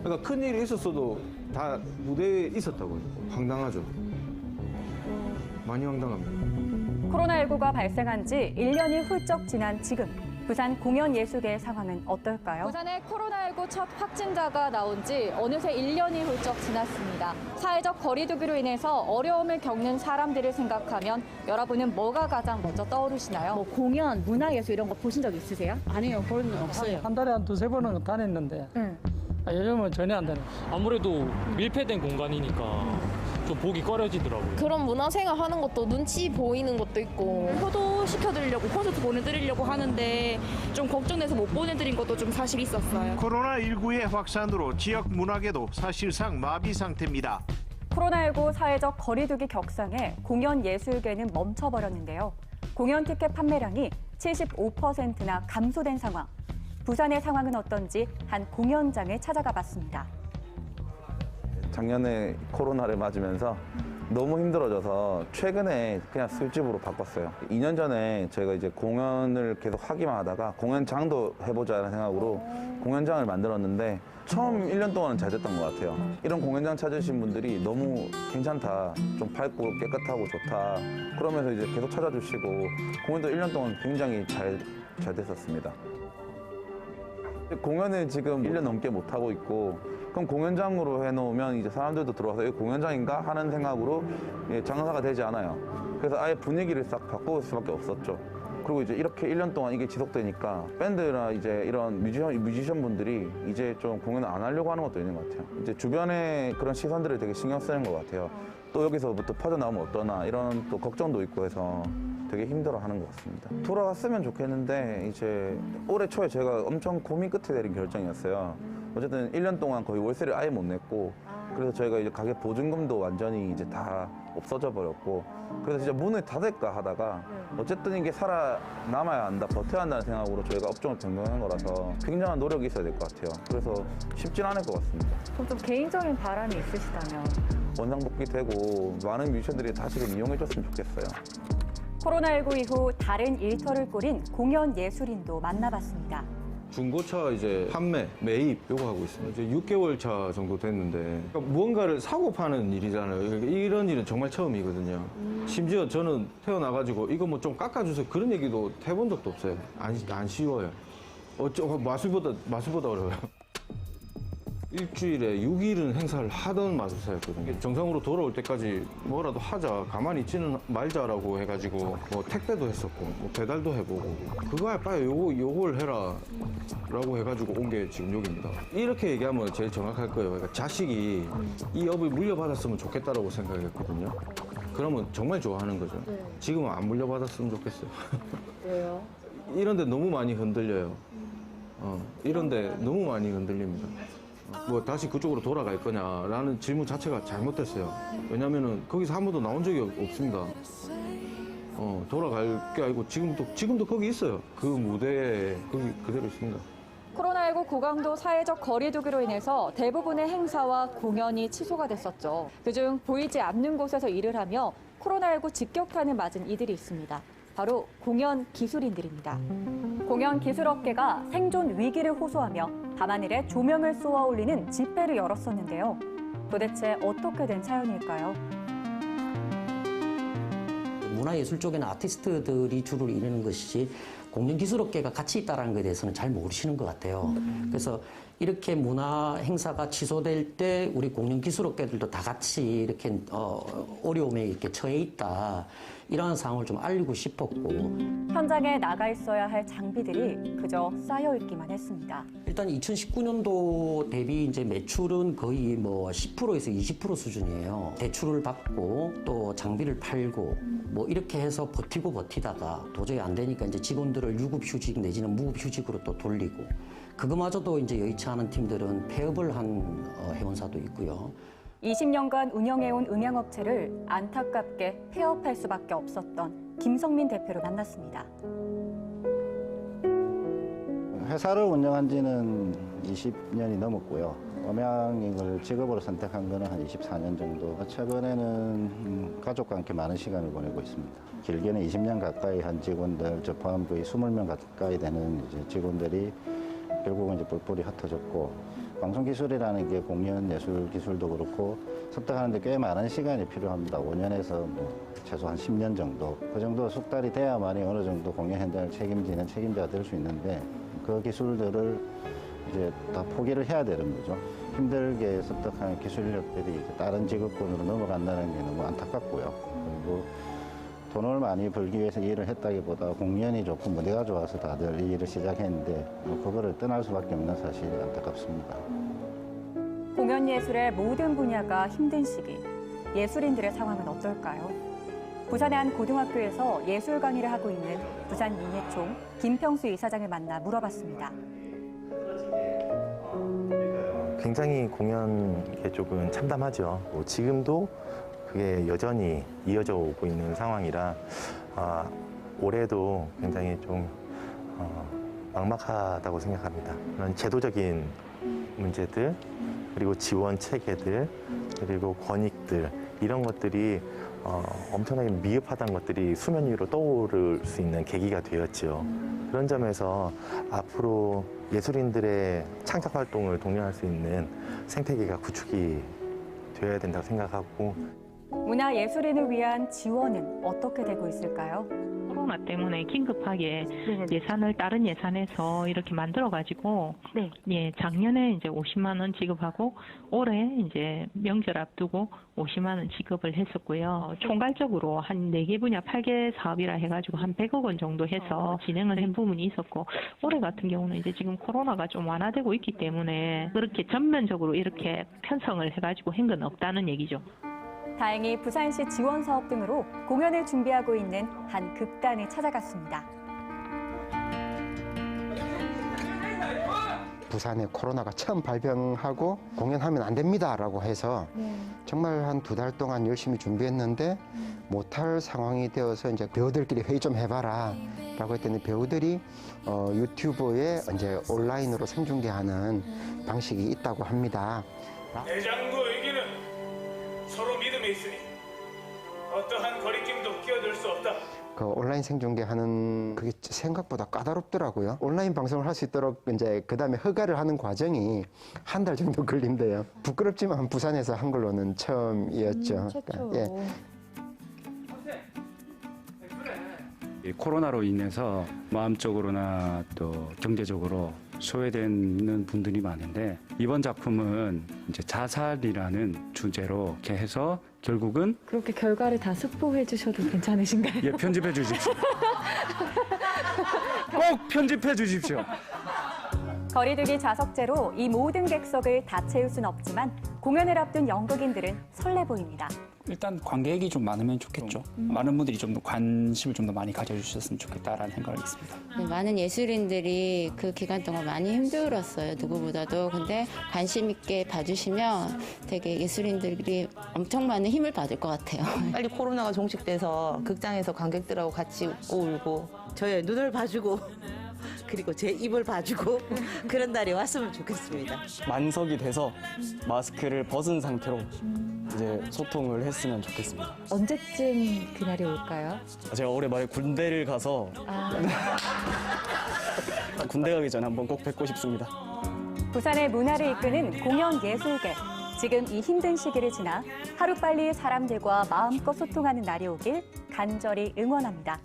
그러니까 큰 일이 있었어도 다 무대에 있었다고요. 황당하죠. 많이 황당합니다. 코로나19가 발생한 지 1년이 훌쩍 지난 지금 부산 공연예술계의 상황은 어떨까요? 부산에 코로나19 첫 확진자가 나온 지 어느새 1년이 훌쩍 지났습니다. 사회적 거리두기로 인해서 어려움을 겪는 사람들을 생각하면 여러분은 뭐가 가장 먼저 떠오르시나요? 뭐 공연, 문화예술 이런 거 보신 적 있으세요? 아니요, 본 적 없어요. 한 달에 한 두세 번은 다녔는데 요즘은 전혀 안 다녀요. 아무래도 밀폐된 공간이니까 좀 보기 꺼려지더라고요. 그런 문화생활 하는 것도 눈치 보이는 것도 있고 효도시켜드리려고 콘서트 보내드리려고 하는데 좀 걱정돼서 못 보내드린 것도 좀 사실 있었어요. 코로나19의 확산으로 지역 문화계도 사실상 마비 상태입니다. 코로나19 사회적 거리두기 격상에 공연예술계는 멈춰버렸는데요. 공연 티켓 판매량이 75%나 감소된 상황. 부산의 상황은 어떤지 한 공연장을 찾아가 봤습니다. 작년에 코로나를 맞으면서 너무 힘들어져서 최근에 그냥 술집으로 바꿨어요. 2년 전에 저희가 이제 공연을 계속 하기만 하다가 공연장도 해보자는 생각으로 공연장을 만들었는데 처음 1년 동안은 잘 됐던 것 같아요. 이런 공연장 찾으신 분들이 너무 괜찮다, 좀 밝고 깨끗하고 좋다. 그러면서 이제 계속 찾아주시고 공연도 1년 동안 굉장히 잘 됐었습니다. 공연을 지금 1년 넘게 못하고 있고 그럼 공연장으로 해놓으면 이제 사람들도 들어와서 이거 공연장인가 하는 생각으로 장사가 되지 않아요. 그래서 아예 분위기를 싹 바꿀 수밖에 없었죠. 그리고 이제 이렇게 1년 동안 이게 지속되니까 밴드나 이제 이런 뮤지션 분들이 이제 좀 공연을 안 하려고 하는 것도 있는 것 같아요. 이제 주변에 그런 시선들을 되게 신경 쓰는 것 같아요. 또 여기서부터 퍼져나오면 어떠나 이런 또 걱정도 있고 해서 되게 힘들어하는 것 같습니다. 돌아갔으면 좋겠는데 이제 올해 초에 제가 엄청 고민 끝에 내린 결정이었어요. 어쨌든 1년 동안 거의 월세를 아예 못 냈고 그래서 저희가 이제 가게 보증금도 완전히 이제 다 없어져 버렸고 그래서 진짜 문을 닫을까 하다가 어쨌든 이게 살아남아야 한다, 버텨야 한다는 생각으로 저희가 업종을 변경한 거라서 굉장한 노력이 있어야 될 것 같아요. 그래서 쉽진 않을 것 같습니다. 그럼 좀 개인적인 바람이 있으시다면? 원상복귀되고 많은 뮤지션들이 다시금 이용해줬으면 좋겠어요. 코로나19 이후 다른 일터를 꾸린 공연 예술인도 만나봤습니다. 중고차 이제 판매, 매입 요거 하고 있습니다. 이제 6개월 차 정도 됐는데 그러니까 무언가를 사고 파는 일이잖아요. 그러니까 이런 일은 정말 처음이거든요. 심지어 저는 태어나가지고 이거 뭐 좀 깎아주세요 그런 얘기도 해본 적도 없어요. 안 쉬워요. 마술보다 어려워요. 일주일에 6일은 행사를 하던 마술사였거든요. 정상으로 돌아올 때까지 뭐라도 하자, 가만히 있지는 말자라고 해가지고 뭐 택배도 했었고 뭐 배달도 해보고 그거 빨리 요걸 해라 라고 해가지고 온 게 지금 여기입니다. 이렇게 얘기하면 제일 정확할 거예요. 그러니까 자식이 이 업을 물려받았으면 좋겠다라고 생각했거든요. 그러면 정말 좋아하는 거죠. 지금은 안 물려받았으면 좋겠어요. 왜요? 이런데 너무 많이 흔들려요. 이런데 너무 많이 흔들립니다. 뭐 다시 그쪽으로 돌아갈 거냐라는 질문 자체가 잘못됐어요. 왜냐면은 거기서 한 번도 나온 적이 없습니다. 돌아갈 게 아니고 지금도 거기 있어요. 그 무대에 거기 그대로 있습니다. 코로나19 고강도 사회적 거리두기로 인해서 대부분의 행사와 공연이 취소가 됐었죠. 그중 보이지 않는 곳에서 일을 하며 코로나19 직격탄을 맞은 이들이 있습니다. 바로 공연 기술인들입니다. 공연 기술업계가 생존 위기를 호소하며 밤하늘에 조명을 쏘아 올리는 집회를 열었었는데요. 도대체 어떻게 된 사연일까요? 문화예술 쪽에는 아티스트들이 주로 이루는 것이지 공연기술업계가 같이 있다는 것에 대해서는 잘 모르시는 것 같아요. 그래서 이렇게 문화 행사가 취소될 때 우리 공연기술업계들도 다 같이 이렇게 어려움에 이렇게 처해 있다. 이러한 상황을 좀 알리고 싶었고. 현장에 나가 있어야 할 장비들이 그저 쌓여 있기만 했습니다. 일단 2019년도 대비 이제 매출은 거의 뭐 10%에서 20% 수준이에요. 대출을 받고 또 장비를 팔고 뭐 이렇게 해서 버티다가 도저히 안 되니까 이제 직원들을 유급휴직 내지는 무급휴직으로 또 돌리고 그거마저도 이제 여의치 않은 팀들은 폐업을 한 회원사도 있고요. 20년간 운영해온 음향업체를 안타깝게 폐업할 수밖에 없었던 김성민 대표를 만났습니다. 회사를 운영한 지는 20년이 넘었고요. 음향을 직업으로 선택한 거는 한 24년 정도. 최근에는 가족과 함께 많은 시간을 보내고 있습니다. 길게는 20년 가까이 한 직원들, 저 포함 거의 20명 가까이 되는 이제 직원들이 결국은 이제 뿔뿔이 흩어졌고 방송 기술이라는 게 공연 예술 기술도 그렇고 습득하는데 꽤 많은 시간이 필요합니다. 5년에서 뭐 최소한 10년 정도. 그 정도 숙달이 돼야만이 어느 정도 공연 현장을 책임지는 책임자가 될 수 있는데 그 기술들을 이제 다 포기를 해야 되는 거죠. 힘들게 습득한 기술력들이 이제 다른 직업군으로 넘어간다는 게 너무 안타깝고요. 그리고 돈을 많이 벌기 위해서 일을 했다기보다 공연이 좋고 무대가 좋아서 다들 이 일을 시작했는데 그거를 떠날 수밖에 없는 사실이 안타깝습니다. 공연 예술의 모든 분야가 힘든 시기. 예술인들의 상황은 어떨까요? 부산의 한 고등학교에서 예술 강의를 하고 있는 부산 민예총 김평수 이사장을 만나 물어봤습니다. 굉장히 공연 쪽은 참담하죠. 지금도 그게 여전히 이어져 오고 있는 상황이라 올해도 굉장히 좀 막막하다고 생각합니다. 그런 제도적인 문제들, 그리고 지원 체계들, 그리고 권익들 이런 것들이 엄청나게 미흡하다는 것들이 수면 위로 떠오를 수 있는 계기가 되었죠. 그런 점에서 앞으로 예술인들의 창작 활동을 독려할 수 있는 생태계가 구축이 되어야 된다고 생각하고 문화예술인을 위한 지원은 어떻게 되고 있을까요? 코로나 때문에 긴급하게 예산을 다른 예산에서 이렇게 만들어가지고 작년에 이제 50만 원 지급하고 올해 이제 명절 앞두고 50만 원 지급을 했었고요. 총괄적으로 한 4개 분야 8개 사업이라 해가지고 한 100억 원 정도 해서 진행을 한 부분이 있었고 올해 같은 경우는 이제 지금 코로나가 좀 완화되고 있기 때문에 그렇게 전면적으로 이렇게 편성을 해가지고 한 건 없다는 얘기죠. 다행히 부산시 지원 사업 등으로 공연을 준비하고 있는 한 극단을 찾아갔습니다. 부산에 코로나가 처음 발병하고 공연하면 안 됩니다라고 해서 정말 한 2달 동안 열심히 준비했는데 못할 상황이 되어서 이제 배우들끼리 회의 좀 해봐라 라고 했더니 배우들이 유튜브에 이제 온라인으로 생중계하는 방식이 있다고 합니다. 대장부 의기는 서로 믿음이 있으니 어떠한 거리낌도 끼어들 수 없다. 그 온라인 생중계하는 그게 생각보다 까다롭더라고요. 온라인 방송을 할 수 있도록 이제 그다음에 허가를 하는 과정이 한 달 정도 걸린대요. 부끄럽지만 부산에서 한 걸로는 처음이었죠. 최초. 이 코로나로 인해서 마음적으로나 또 경제적으로 소외되는 분들이 많은데 이번 작품은 이제 자살이라는 주제로 이렇게 해서 결국은 그렇게 결과를 다 스포해 주셔도 괜찮으신가요? 예, 편집해 주십시오. 꼭 편집해 주십시오. 거리두기 좌석제로 이 모든 객석을 다 채울 순 없지만 공연을 앞둔 연극인들은 설레 보입니다. 일단 관객이 좀 많으면 좋겠죠. 많은 분들이 좀 더 관심을 좀 더 많이 가져주셨으면 좋겠다라는 생각이 있습니다. 네, 많은 예술인들이 그 기간 동안 많이 힘들었어요. 누구보다도. 근데 관심 있게 봐주시면 되게 예술인들이 엄청 많은 힘을 받을 것 같아요. 빨리 코로나가 종식돼서 극장에서 관객들하고 같이 웃고 울고 저의 눈을 봐주고 그리고 제 입을 봐주고 그런 날이 왔으면 좋겠습니다. 만석이 돼서 마스크를 벗은 상태로 이제 소통을 했으면 좋겠습니다. 언제쯤 그날이 올까요? 제가 올해 말에 군대를 가서 군대 가기 전에 한번 꼭 뵙고 싶습니다. 부산의 문화를 이끄는 공연 예술계. 지금 이 힘든 시기를 지나 하루빨리 사람들과 마음껏 소통하는 날이 오길 간절히 응원합니다.